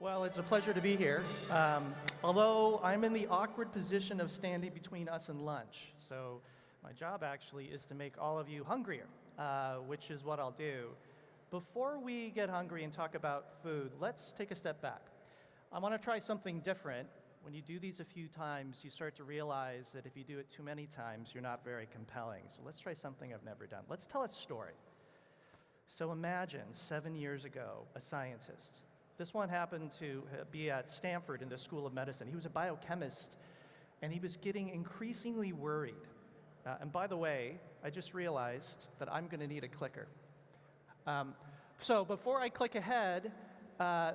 Well, it's a pleasure to be here. Although I'm in the awkward position of standing between us and lunch. So my job actually is to make all of you hungrier, which is what I'll do. Before we get hungry and talk about food, let's take a step back. I want to try something different. When you do these a few times, you start to realize that if you do it too many times, you're not very compelling. So let's try something I've never done. Let's tell a story. So imagine 7 years ago, a scientist. This one happened to be at Stanford in the School of Medicine. He was a biochemist, and he was getting increasingly worried. And by the way, I just realized that I'm going to need a clicker. So before I click ahead,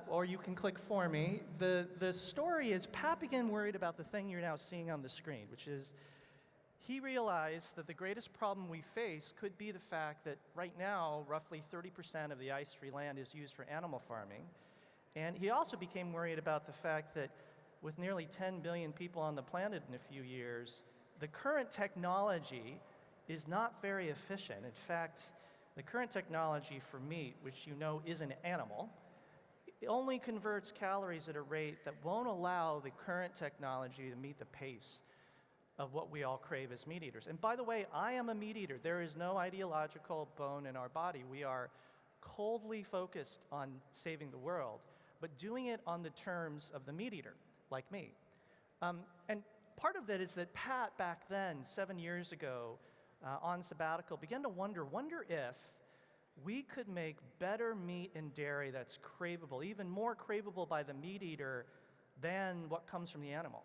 or you can click for me, the story is Pat began worried about the thing you're now seeing on the screen, which is he realized that the greatest problem we face could be the fact that right now, roughly 30% of the ice-free land is used for animal farming. And he also became worried about the fact that with nearly 10 billion people on the planet in a few years, the current technology is not very efficient. In fact, the current technology for meat, which you know is an animal, it only converts calories at a rate that won't allow the current technology to meet the pace of what we all crave as meat eaters. And by the way, I am a meat eater. There is no ideological bone in our body. We are coldly focused on saving the world, but doing it on the terms of the meat eater, like me. And part of it is that Pat, back then, 7 years ago, on sabbatical, began to wonder if we could make better meat and dairy that's craveable, even more craveable by the meat eater than what comes from the animal.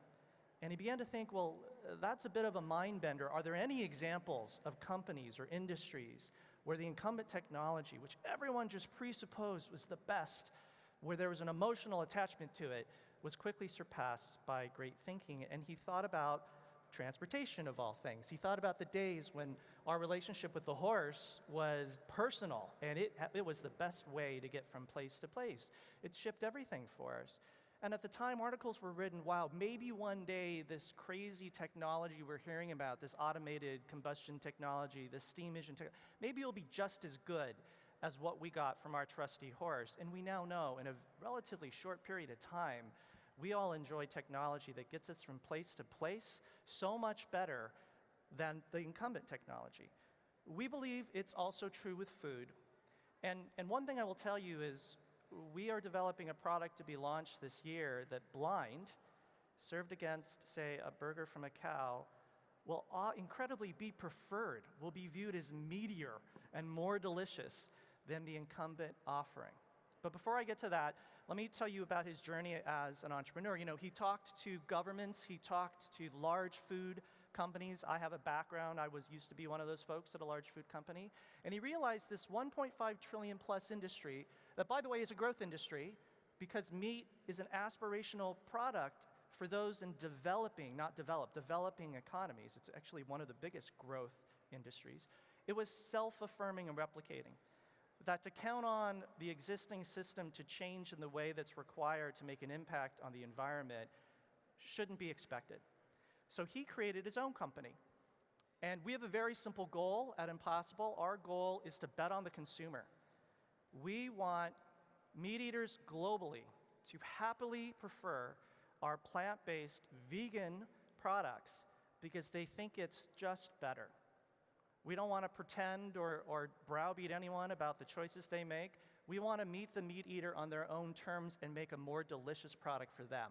And he began to think, well, that's a bit of a mind bender. Are there any examples of companies or industries where the incumbent technology, which everyone just presupposed was the best, where there was an emotional attachment to it, was quickly surpassed by great thinking? And he thought about transportation, of all things. He thought about the days when our relationship with the horse was personal, and it was the best way to get from place to place. It shipped everything for us. And at the time, articles were written, wow, maybe one day this crazy technology we're hearing about, this automated combustion technology, this steam engine technology, maybe it'll be just as good as what we got from our trusty horse. And we now know, in a relatively short period of time, we all enjoy technology that gets us from place to place so much better than the incumbent technology. We believe it's also true with food. And one thing I will tell you is we are developing a product to be launched this year that blind, served against, say, a burger from a cow, will incredibly be preferred, will be viewed as meatier and more delicious than the incumbent offering. But before I get to that, let me tell you about his journey as an entrepreneur. You know, he talked to governments, he talked to large food companies. I have a background, used to be one of those folks at a large food company. And he realized this 1.5 trillion plus industry, that by the way is a growth industry, because meat is an aspirational product for those in developing economies. It's actually one of the biggest growth industries. It was self-affirming and replicating. That to count on the existing system to change in the way that's required to make an impact on the environment shouldn't be expected. So he created his own company. And we have a very simple goal at Impossible. Our goal is to bet on the consumer. We want meat eaters globally to happily prefer our plant-based vegan products because they think it's just better. We don't want to pretend or browbeat anyone about the choices they make. We want to meet the meat eater on their own terms and make a more delicious product for them.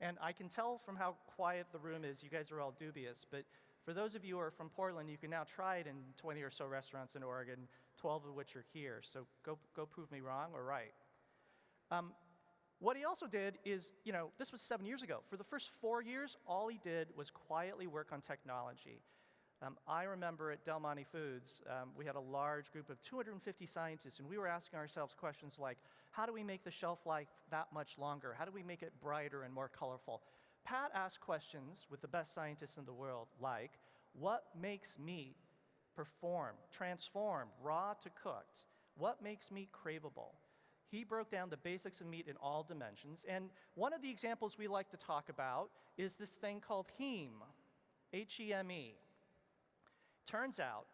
And I can tell from how quiet the room is, you guys are all dubious, but for those of you who are from Portland, you can now try it in 20 or so restaurants in Oregon, 12 of which are here. So go prove me wrong or right. What he also did is, you know, this was 7 years ago. For the first 4 years, all he did was quietly work on technology. I remember at Del Monte Foods, we had a large group of 250 scientists, and we were asking ourselves questions like, how do we make the shelf life that much longer? How do we make it brighter and more colorful? Pat asked questions with the best scientists in the world, like, what makes meat transform, raw to cooked? What makes meat craveable? He broke down the basics of meat in all dimensions, and one of the examples we like to talk about is this thing called heme, H-E-M-E. Turns out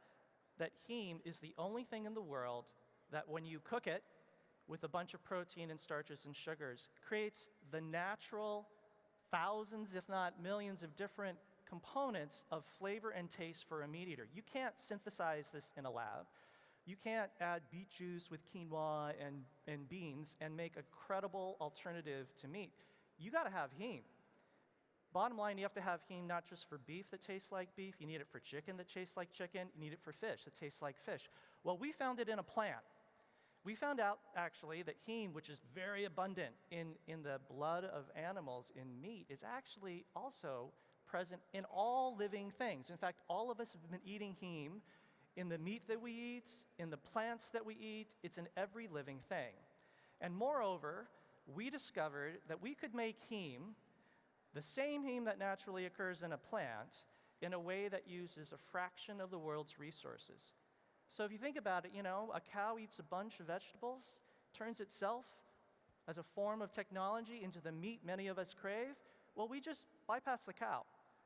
that heme is the only thing in the world that when you cook it, with a bunch of protein and starches and sugars creates the natural thousands, if not millions, of different components of flavor and taste for a meat eater. You can't synthesize this in a lab. You can't add beet juice with quinoa and beans and make a credible alternative to meat. You gotta have heme. Bottom line, you have to have heme not just for beef that tastes like beef, you need it for chicken that tastes like chicken, you need it for fish that tastes like fish. Well, we found it in a plant. We found out, actually, that heme, which is very abundant in the blood of animals in meat, is actually also present in all living things. In fact, all of us have been eating heme in the meat that we eat, in the plants that we eat. It's in every living thing. And moreover, we discovered that we could make heme, the same heme that naturally occurs in a plant, in a way that uses a fraction of the world's resources. So if you think about it, you know, a cow eats a bunch of vegetables, turns itself as a form of technology into the meat many of us crave. Well, we just bypassed the cow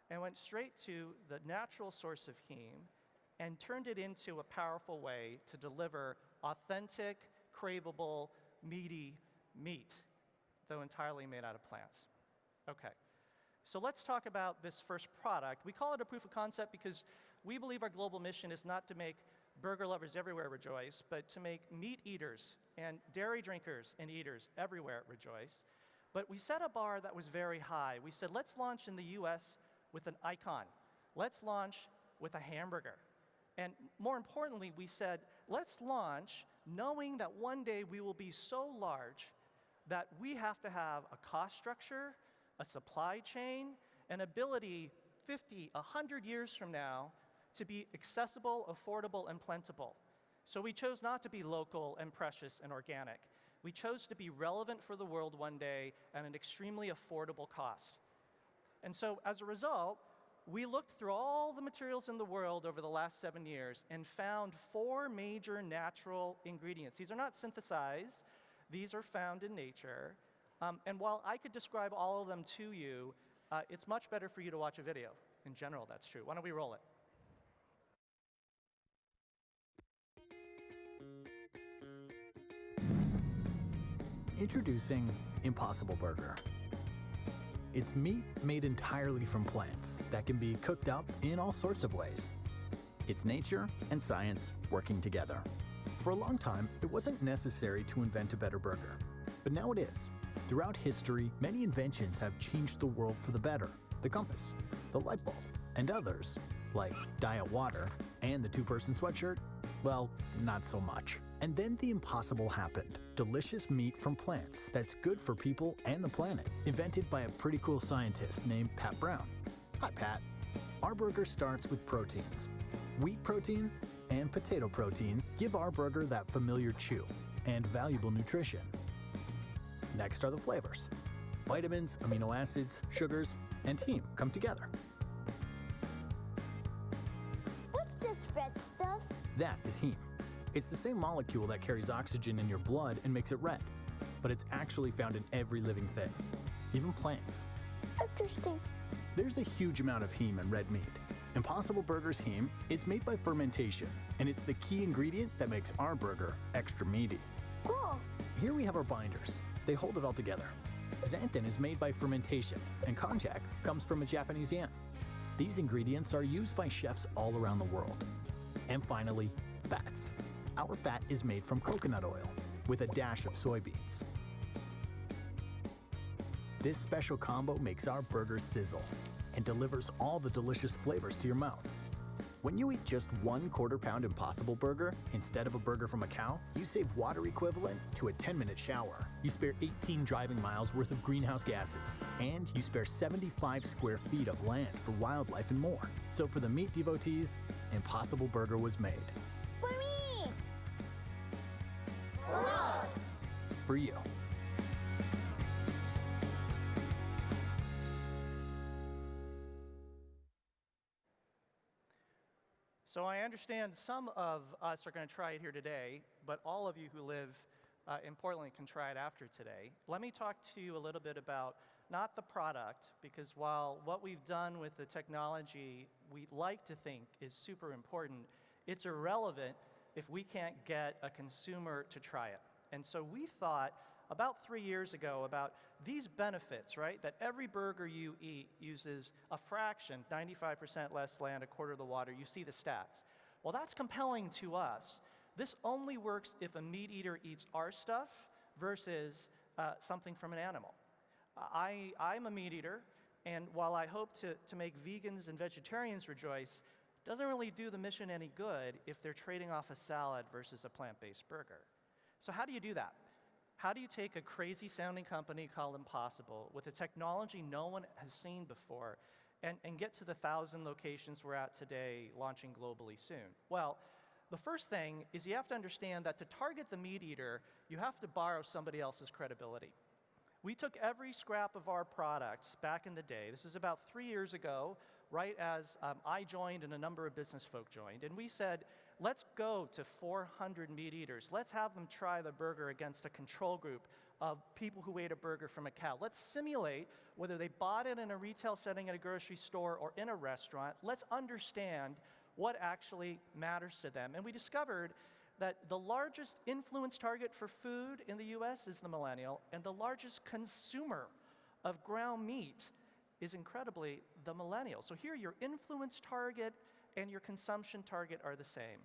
and went straight to the natural source of heme and turned it into a powerful way to deliver authentic, craveable, meaty meat, though entirely made out of plants. Okay, so let's talk about this first product. We call it a proof of concept because we believe our global mission is not to make burger lovers everywhere rejoice, but to make meat eaters and dairy drinkers and eaters everywhere rejoice. But we set a bar that was very high. We said, let's launch in the US with an icon. Let's launch with a hamburger. And more importantly, we said, let's launch knowing that one day we will be so large that we have to have a cost structure, a supply chain, an ability 50, 100 years from now to be accessible, affordable, and plentiful. So we chose not to be local and precious and organic. We chose to be relevant for the world one day at an extremely affordable cost. And so as a result, we looked through all the materials in the world over the last 7 years and found 4 major natural ingredients. These are not synthesized. These are found in nature. And while I could describe all of them to you, it's much better for you to watch a video. In general, that's true. Why don't we roll it? Introducing Impossible Burger. It's meat made entirely from plants that can be cooked up in all sorts of ways. It's nature and science working together. For a long time, it wasn't necessary to invent a better burger, but now it is. Throughout history, many inventions have changed the world for the better. The compass, the light bulb, and others, like Diet Water and the 2-person sweatshirt, well, not so much. And then the impossible happened. Delicious meat from plants that's good for people and the planet, invented by a pretty cool scientist named Pat Brown. Hi, Pat. Our burger starts with proteins. Wheat protein and potato protein give our burger that familiar chew and valuable nutrition. Next are the flavors. Vitamins, amino acids, sugars, and heme come together. What's this red stuff? That is heme. It's the same molecule that carries oxygen in your blood and makes it red, but it's actually found in every living thing, even plants. Interesting. There's a huge amount of heme in red meat. Impossible Burger's heme is made by fermentation, and it's the key ingredient that makes our burger extra meaty. Cool. Here we have our binders. They hold it all together. Xanthan is made by fermentation, and konjac comes from a Japanese yam. These ingredients are used by chefs all around the world. And finally, fats. Our fat is made from coconut oil, with a dash of soybeans. This special combo makes our burger sizzle and delivers all the delicious flavors to your mouth. When you eat just 1/4 pound Impossible Burger instead of a burger from a cow, you save water equivalent to a 10-minute shower. You spare 18 driving miles worth of greenhouse gases, and you spare 75 square feet of land for wildlife and more. So for the meat devotees, Impossible Burger was made. For me! For us! For you. So I understand some of us are going to try it here today, but all of you who live in Portland can try it after today. Let me talk to you a little bit about not the product, because while what we've done with the technology we like to think is super important, it's irrelevant if we can't get a consumer to try it. And so we thought about 3 years ago about these benefits, right? That every burger you eat uses a fraction, 95% less land, a quarter of the water. You see the stats. Well, that's compelling to us. This only works if a meat eater eats our stuff versus something from an animal. I'm a meat eater, and while I hope to make vegans and vegetarians rejoice, it doesn't really do the mission any good if they're trading off a salad versus a plant-based burger. So how do you do that? How do you take a crazy-sounding company called Impossible with a technology no one has seen before and get to the 1,000 locations we're at today, launching globally soon? Well, the first thing is you have to understand that to target the meat eater, you have to borrow somebody else's credibility. We took every scrap of our products back in the day. This is about 3 years ago, right as I joined and a number of business folk joined. And we said, let's go to 400 meat eaters. Let's have them try the burger against a control group of people who ate a burger from a cow. Let's simulate whether they bought it in a retail setting at a grocery store or in a restaurant. Let's understand what actually matters to them. And we discovered that the largest influence target for food in the US is the millennial, and the largest consumer of ground meat is incredibly the millennial. So here your influence target and your consumption target are the same.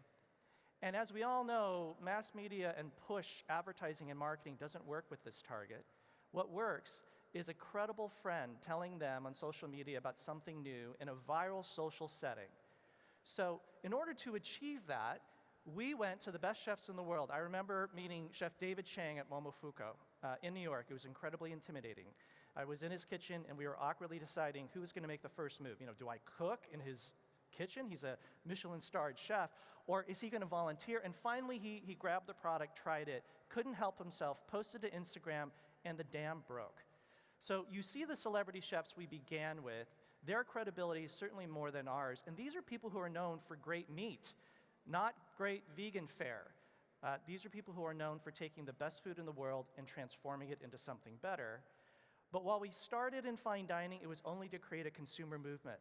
And as we all know, mass media and push advertising and marketing doesn't work with this target. What works is a credible friend telling them on social media about something new in a viral social setting. So in order to achieve that, we went to the best chefs in the world. I remember meeting Chef David Chang at Momofuku in New York. It was incredibly intimidating. I was in his kitchen, and we were awkwardly deciding who was going to make the first move. You know, do I cook in his kitchen? He's a Michelin-starred chef. Or is he going to volunteer? And finally, he grabbed the product, tried it, couldn't help himself, posted to Instagram, and the dam broke. So you see the celebrity chefs we began with. Their credibility is certainly more than ours. And these are people who are known for great meat, not great vegan fare. These are people who are known for taking the best food in the world and transforming it into something better. But while we started in fine dining, it was only to create a consumer movement.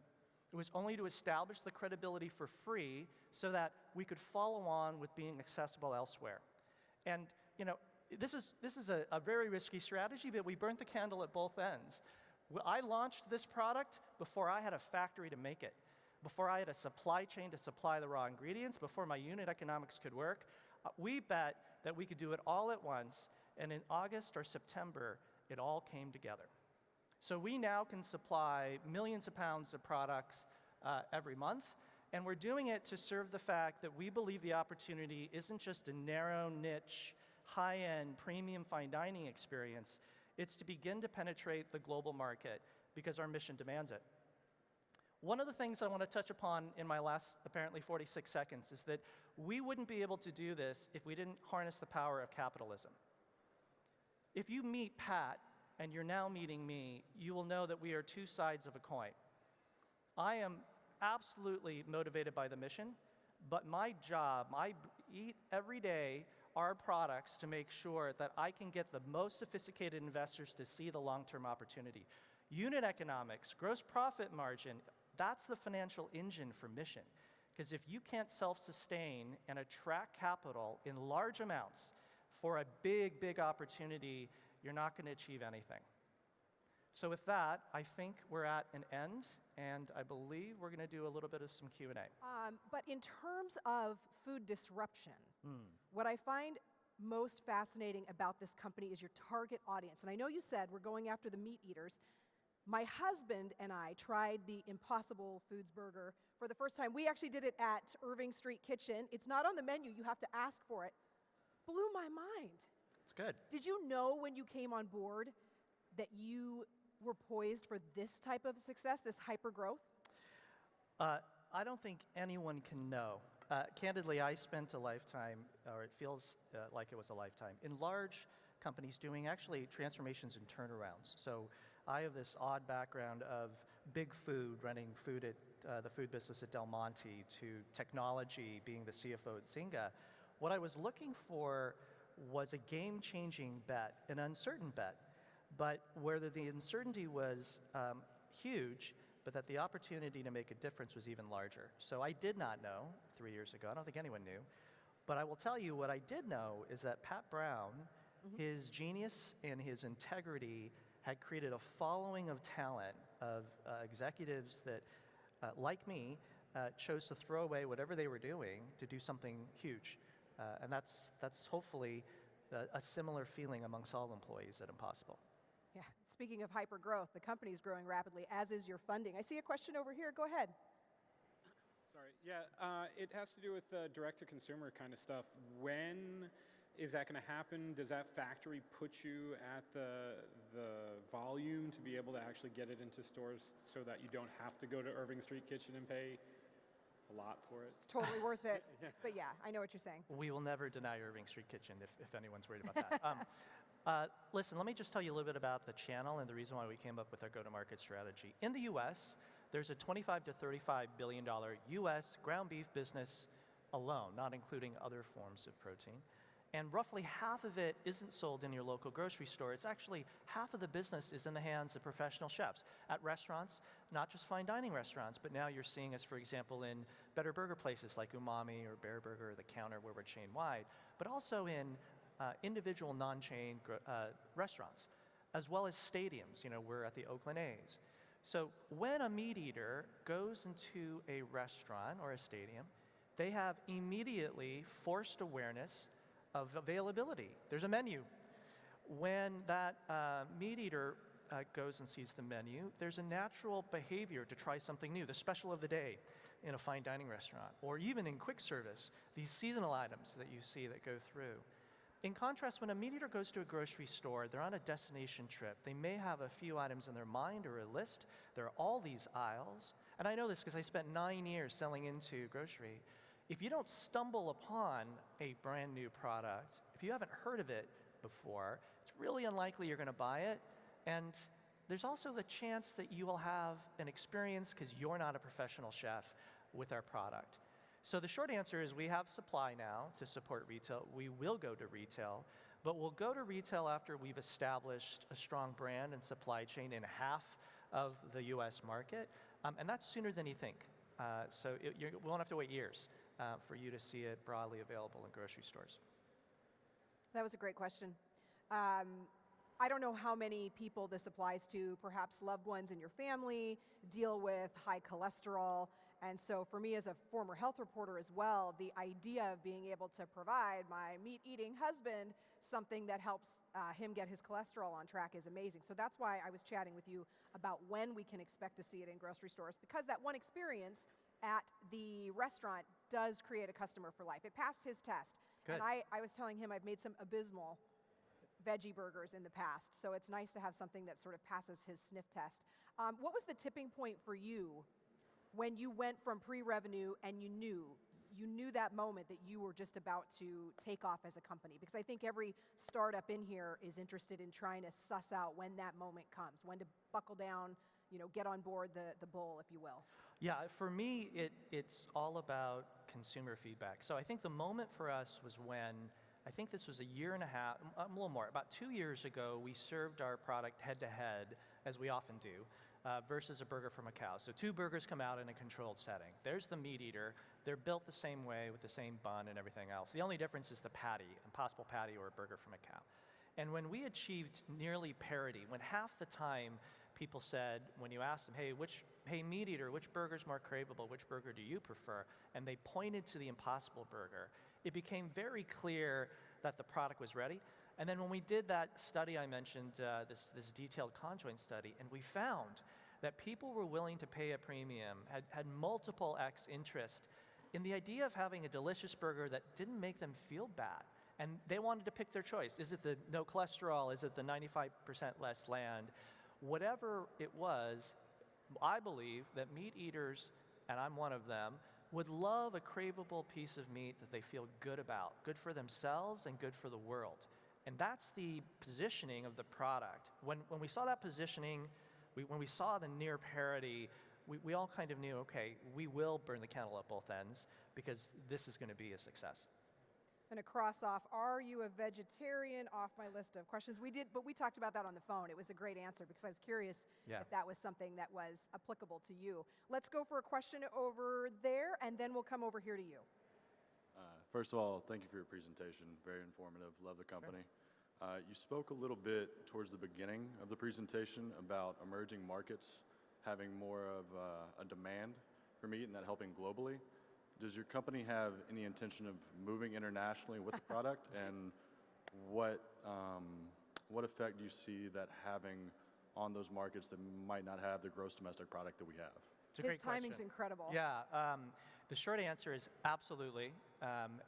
It was only to establish the credibility for free so that we could follow on with being accessible elsewhere. And you know, this is a very risky strategy, but we burnt the candle at both ends. I launched this product before I had a factory to make it, before I had a supply chain to supply the raw ingredients, before my unit economics could work. We bet that we could do it all at once, and in August or September, it all came together. So we now can supply millions of pounds of products every month, and we're doing it to serve the fact that we believe the opportunity isn't just a narrow niche, high-end, premium fine dining experience. It's to begin to penetrate the global market because our mission demands it. One of the things I want to touch upon in my last, apparently 46 seconds, is that we wouldn't be able to do this if we didn't harness the power of capitalism. If you meet Pat, and you're now meeting me, you will know that we are two sides of a coin. I am absolutely motivated by the mission, but my job, I eat every day our products to make sure that I can get the most sophisticated investors to see the long-term opportunity. Unit economics, gross profit margin, that's the financial engine for mission. Because if you can't self-sustain and attract capital in large amounts for a big, big opportunity, you're not going to achieve anything. So with that, I think we're at an end, and I believe we're going to do a little bit of some Q&A. But in terms of food disruption, what I find most fascinating about this company is your target audience. And I know you said we're going after the meat eaters. My husband and I tried the Impossible Foods burger for the first time. We actually did it at Irving Street Kitchen. It's not on the menu. You have to ask for it. Blew my mind. It's good. Did you know when you came on board that you were poised for this type of success, this hyper growth? I don't think anyone can know. Candidly, I spent a lifetime, or it feels like it was a lifetime, in large companies doing actually transformations and turnarounds. So I have this odd background of big food, running food at the food business at Del Monte, to technology, being the CFO at Zynga. What I was looking for was a game-changing bet, an uncertain bet, but where the uncertainty was huge, but that the opportunity to make a difference was even larger. So I did not know 3 years ago, I don't think anyone knew, But I will tell you what I did know is that Pat Brown, his genius and his integrity had created a following of talent, of executives that, like me, chose to throw away whatever they were doing to do something huge. And that's hopefully a similar feeling amongst all employees at Impossible. Yeah. Speaking of hyper growth, the company's growing rapidly, as is your funding. I see a question over here. Go ahead. Sorry. Yeah, it has to do with direct-to-consumer kind of stuff. When is that going to happen? Does that factory put you at the volume to be able to actually get it into stores so that you don't have to go to Irving Street Kitchen and pay a lot for it? It's totally worth it. But yeah, I know what you're saying. We will never deny Irving Street Kitchen if anyone's worried about that. Listen, let me just tell you a little bit about the channel and the reason why we came up with our go-to-market strategy. In the US, there's a $25 to $35 billion US ground beef business alone, not including other forms of protein. And roughly half of it isn't sold in your local grocery store. It's actually half of the business is in the hands of professional chefs at restaurants, not just fine dining restaurants, but now you're seeing us, for example, in better burger places like Umami or Bear Burger or The Counter, where we're chain wide, but also in individual non-chain restaurants, as well as stadiums. You know, we're at the Oakland A's. So when a meat eater goes into a restaurant or a stadium, they have immediately forced awareness of availability. There's a menu. When that meat eater goes and sees the menu, there's a natural behavior to try something new, the special of the day in a fine dining restaurant, or even in quick service, these seasonal items that you see that go through. In contrast, when a meat eater goes to a grocery store, they're on a destination trip. They may have a few items in their mind or a list. There are all these aisles. And I know this because I spent 9 years selling into grocery. If you don't stumble upon a brand new product, if you haven't heard of it before, it's really unlikely you're going to buy it. And there's also the chance that you will have an experience because you're not a professional chef with our product. So the short answer is we have supply now to support retail. We will go to retail, but we'll go to retail after we've established a strong brand and supply chain in half of the US market. And that's sooner than you think. So we won't have to wait years for you to see it broadly available in grocery stores. That was a great question. I don't know how many people this applies to. Perhaps loved ones in your family deal with high cholesterol. And so for me as a former health reporter as well, the idea of being able to provide my meat-eating husband something that helps him get his cholesterol on track is amazing. So that's why I was chatting with you about when we can expect to see it in grocery stores, because that one experience at the restaurant does create a customer for life. It passed his test. Good. And I was telling him I've made some abysmal veggie burgers in the past, so it's nice to have something that sort of passes his sniff test. What was the tipping point for you when you went from pre-revenue and you knew that moment that you were just about to take off as a company? Because I think every startup in here is interested in trying to suss out when that moment comes, when to buckle down, get on board the bull, if you will. Yeah, for me, it's all about consumer feedback. So I think the moment for us was when, I think this was a year and a half, a little more, about 2 years ago, we served our product head-to-head, as we often do, versus a burger from a cow. So 2 burgers come out in a controlled setting. There's the meat eater. They're built the same way with the same bun and everything else. The only difference is the patty, Impossible patty or a burger from a cow. And when we achieved nearly parity, when half the time people said, when you asked them, hey, meat eater, which burger's more craveable? Which burger do you prefer? And they pointed to the Impossible burger. It became very clear that the product was ready. And then when we did that study I mentioned, this detailed conjoint study, and we found that people were willing to pay a premium, had multiple X interest in the idea of having a delicious burger that didn't make them feel bad. And they wanted to pick their choice. Is it the no cholesterol? Is it the 95% less land? Whatever it was, I believe that meat eaters, and I'm one of them, would love a craveable piece of meat that they feel good about, good for themselves and good for the world. And that's the positioning of the product. When we saw that positioning, when we saw the near parity, we all kind of knew, okay, we will burn the candle at both ends because this is going to be a success. I'm going to cross off, are you a vegetarian, off my list of questions. But we talked about that on the phone. It was a great answer because I was curious if that was something that was applicable to you. Let's go for a question over there, and then we'll come over here to you. First of all, thank you for your presentation. Very informative. Love the company. You spoke a little bit towards the beginning of the presentation about emerging markets having more of a demand for meat and that helping globally. Does your company have any intention of moving internationally with the product? And what effect do you see that having on those markets that might not have the gross domestic product that we have? It's a His great question. timing's incredible. Yeah, the short answer is absolutely.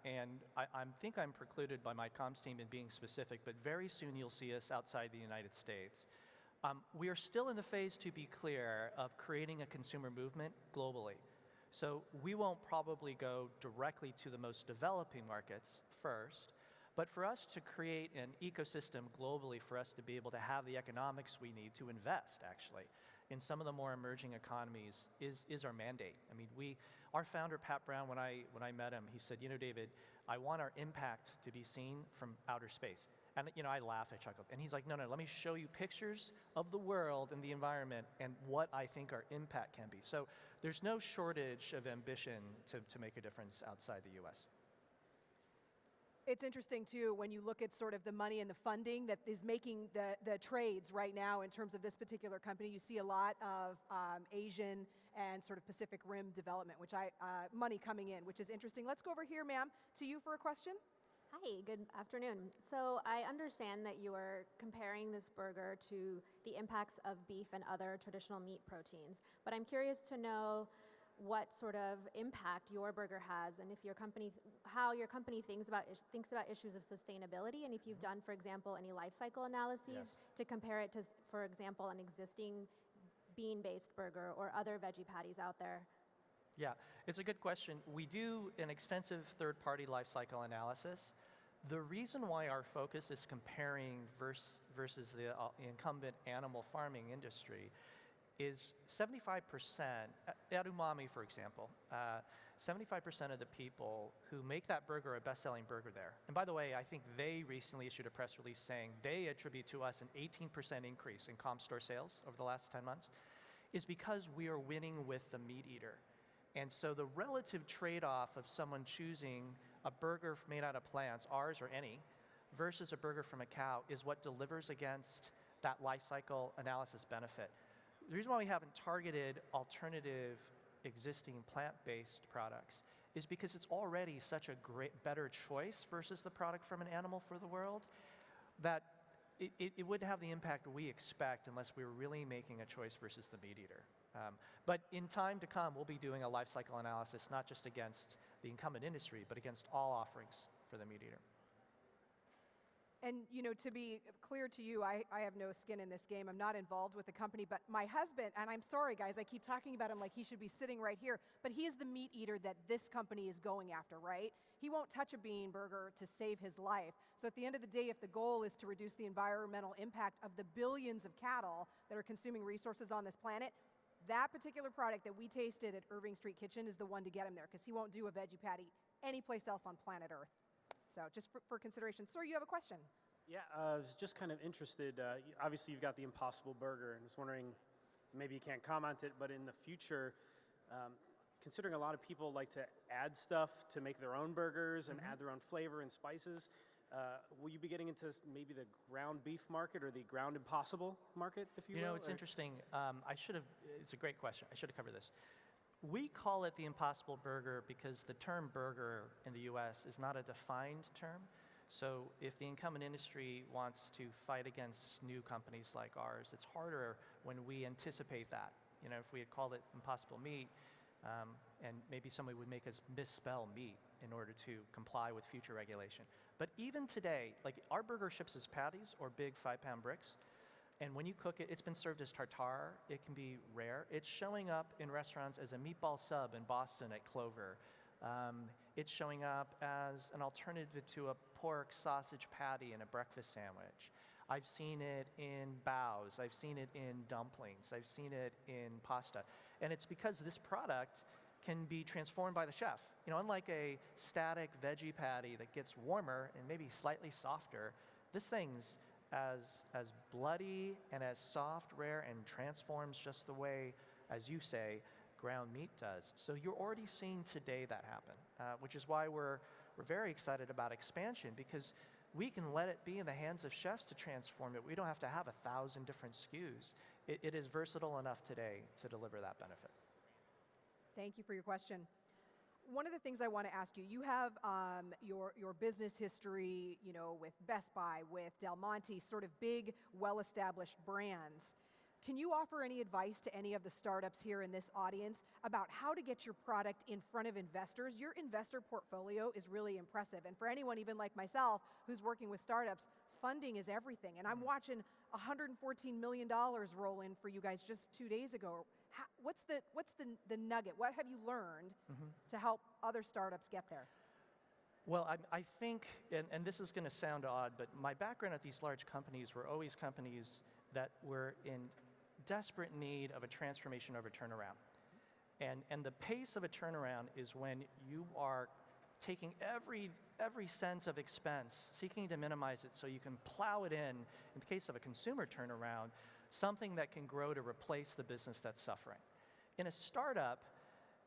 And I think I'm precluded by my comms team in being specific, but very soon you'll see us outside the United States. We are still in the phase, to be clear, of creating a consumer movement globally. So we won't probably go directly to the most developing markets first, but for us to create an ecosystem globally, for us to be able to have the economics we need to invest, actually, in some of the more emerging economies is our mandate. I mean, our founder, Pat Brown, when I met him, he said, you know, David, I want our impact to be seen from outer space. And, you know, I laughed, I chuckled. And he's like, no, let me show you pictures of the world and the environment and what I think our impact can be. So there's no shortage of ambition to make a difference outside the US. It's interesting, too, when you look at sort of the money and the funding that is making the trades right now in terms of this particular company. You see a lot of Asian and sort of Pacific Rim development, money coming in, which is interesting. Let's go over here, ma'am, to you for a question. Hi, good afternoon. So I understand that you are comparing this burger to the impacts of beef and other traditional meat proteins, but I'm curious to know what sort of impact your burger has, and if how your company thinks about issues of sustainability, and if you've done, for example, any life cycle analyses to compare it to, for example, an existing bean-based burger or other veggie patties out there. Yeah, it's a good question. We do an extensive third-party life cycle analysis. The reason why our focus is comparing versus the incumbent animal farming industry is 75%, at Umami, for example, 75% of the people who make that burger a best-selling burger there, and by the way, I think they recently issued a press release saying they attribute to us an 18% increase in comp store sales over the last 10 months, is because we are winning with the meat eater. And so the relative trade-off of someone choosing a burger made out of plants, ours or any, versus a burger from a cow is what delivers against that life cycle analysis benefit. The reason why we haven't targeted alternative existing plant-based products is because it's already such a better choice versus the product from an animal for the world that it wouldn't have the impact we expect unless we were really making a choice versus the meat eater. But in time to come, we'll be doing a life cycle analysis, not just against the incumbent industry, but against all offerings for the meat eater. And, you know, to be clear to you, I have no skin in this game. I'm not involved with the company, but my husband, and I'm sorry, guys, I keep talking about him like he should be sitting right here, but he is the meat eater that this company is going after, right? He won't touch a bean burger to save his life. So at the end of the day, if the goal is to reduce the environmental impact of the billions of cattle that are consuming resources on this planet, that particular product that we tasted at Irving Street Kitchen is the one to get him there, because he won't do a veggie patty anyplace else on planet Earth. So just for consideration. Sir, you have a question. Yeah, I was just kind of interested. Obviously, you've got the Impossible Burger, and I was wondering, maybe you can't comment it, but in the future, considering a lot of people like to add stuff to make their own burgers and add their own flavor and spices, will you be getting into maybe the ground beef market or the ground Impossible market, if you will? You know, it's interesting. It's a great question. I should have covered this. We call it the Impossible Burger because the term burger in the US is not a defined term. So if the incumbent industry wants to fight against new companies like ours, it's harder when we anticipate that. You know, if we had called it Impossible Meat, and maybe somebody would make us misspell meat in order to comply with future regulation. But even today, like our burger ships as patties or big 5-pound bricks, and when you cook it, it's been served as tartare. It can be rare. It's showing up in restaurants as a meatball sub in Boston at Clover. It's showing up as an alternative to a pork sausage patty in a breakfast sandwich. I've seen it in baos. I've seen it in dumplings. I've seen it in pasta. And it's because this product can be transformed by the chef. You know, unlike a static veggie patty that gets warmer and maybe slightly softer, this thing's as bloody and as soft, rare, and transforms just the way, as you say, ground meat does. So you're already seeing today that happen, which is why we're we're very excited about expansion because we can let it be in the hands of chefs to transform it. We don't have to have 1,000 different SKUs. It is versatile enough today to deliver that benefit. Thank you for your question. One of the things I want to ask you, you have your business history, you know, with Best Buy, with Del Monte, sort of big, well-established brands. Can you offer any advice to any of the startups here in this audience about how to get your product in front of investors? Your investor portfolio is really impressive. And for anyone even like myself who's working with startups, funding is everything. And I'm watching $114 million roll in for you guys just 2 days ago. What's the nugget? What have you learned to help other startups get there? Well, I think, and this is going to sound odd, but my background at these large companies were always companies that were in desperate need of a transformation of a turnaround. And the pace of a turnaround is when you are taking every cent of expense, seeking to minimize it so you can plow it in the case of a consumer turnaround, something that can grow to replace the business that's suffering. In a startup,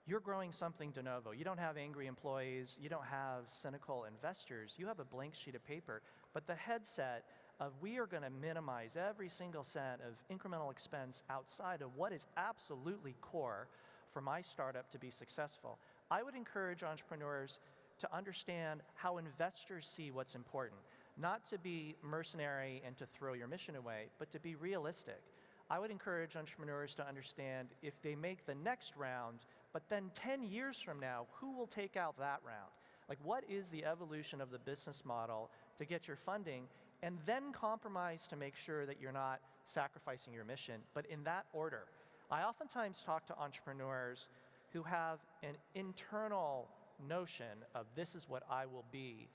you're growing something de novo. You don't have angry employees, you don't have cynical investors, you have a blank sheet of paper, but the headset of we are going to minimize every single cent of incremental expense outside of what is absolutely core for my startup to be successful. I would encourage entrepreneurs to understand how investors see what's important, not to be mercenary and to throw your mission away, but to be realistic. I would encourage entrepreneurs to understand if they make the next round, but then 10 years from now, who will take out that round? Like, what is the evolution of the business model to get your funding, and then compromise to make sure that you're not sacrificing your mission, but in that order. I oftentimes talk to entrepreneurs who have an internal notion of this is what I will be,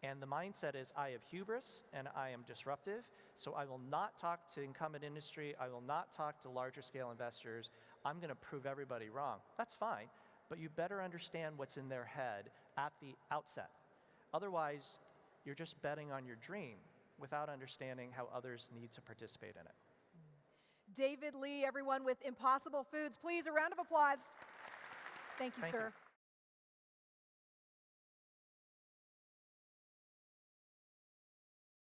and the mindset is I have hubris and I am disruptive, so I will not talk to incumbent industry, I will not talk to larger scale investors, I'm going to prove everybody wrong. That's fine, but you better understand what's in their head at the outset. Otherwise, you're just betting on your dream without understanding how others need to participate in it. David Lee, everyone with Impossible Foods, please a round of applause. Thank you, Thank sir. you.